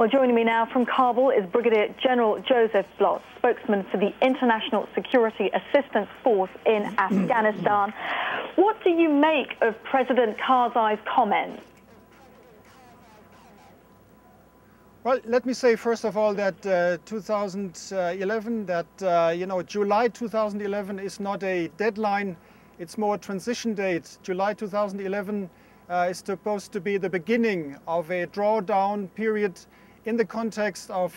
Well, joining me now from Kabul is Brigadier General Josef Blotz, spokesman for the International Security Assistance Force in Afghanistan. What do you make of President Karzai's comments? Well, let me say first of all that July 2011 is not a deadline, it's more a transition date. July 2011 is supposed to be the beginning of a drawdown period in the context of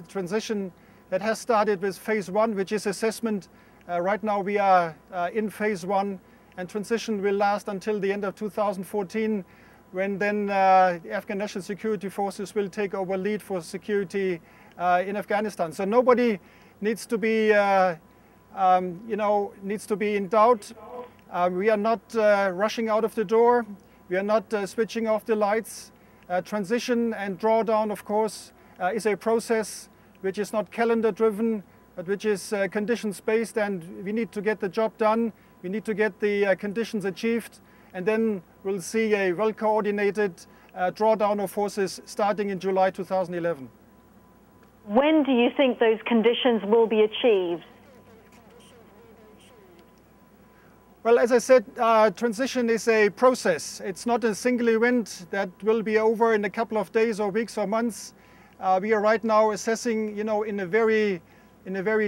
transition that has started with phase one, which is assessment. Right now we are in phase one, and transition will last until the end of 2014, when then the Afghan National Security Forces will take over lead for security in Afghanistan. So nobody needs to be, in doubt. We are not rushing out of the door. We are not switching off the lights. Transition and drawdown, of course, is a process which is not calendar-driven, but which is conditions-based, and we need to get the job done. We need to get the conditions achieved, and then we'll see a well-coordinated drawdown of forces starting in July 2011. When do you think those conditions will be achieved? Well, as I said, transition is a process. It's not a single event that will be over in a couple of days or weeks or months. We are right now assessing, in a very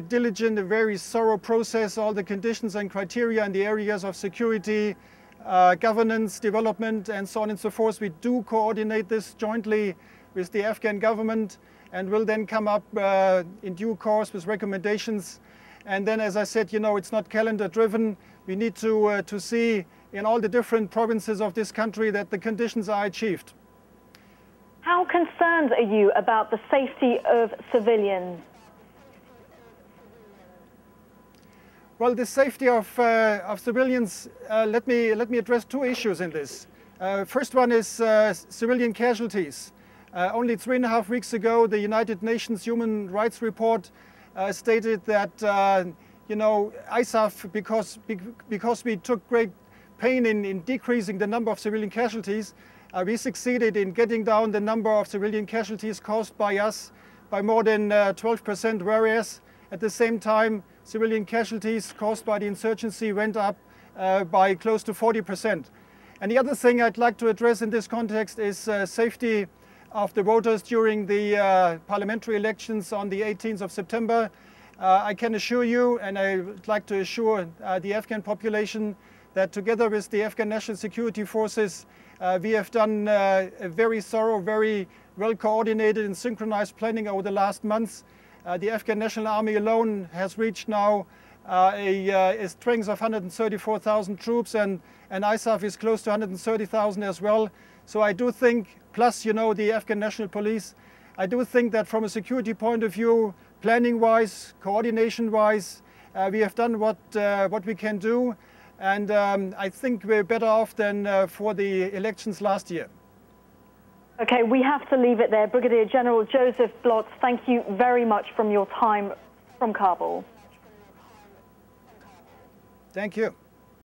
diligent, a very thorough process, all the conditions and criteria in the areas of security, governance, development, and so on and so forth. We do coordinate this jointly with the Afghan government, and will then come up in due course with recommendations. And then, as I said, it's not calendar-driven. We need to see in all the different provinces of this country that the conditions are achieved. How concerned are you about the safety of civilians? Well, the safety of civilians, let me address two issues in this. First one is civilian casualties. Only 3.5 weeks ago, the United Nations Human Rights Report stated that ISAF, because we took great pain in decreasing the number of civilian casualties, we succeeded in getting down the number of civilian casualties caused by us by more than 12%, whereas at the same time civilian casualties caused by the insurgency went up by close to 40%. And the other thing I'd like to address in this context is safety of the voters during the parliamentary elections on the 18th of September. I can assure you, and I would like to assure the Afghan population, that together with the Afghan National Security Forces, we have done a very thorough, very well coordinated and synchronized planning over the last months. The Afghan National Army alone has reached now a strength of 134,000 troops, and ISAF is close to 130,000 as well. So I do think, plus the Afghan National Police, I do think that from a security point of view, planning-wise, coordination-wise, we have done what we can do, and I think we're better off than for the elections last year. Okay, we have to leave it there. Brigadier General Josef Blotz, thank you very much from your time from Kabul. Thank you.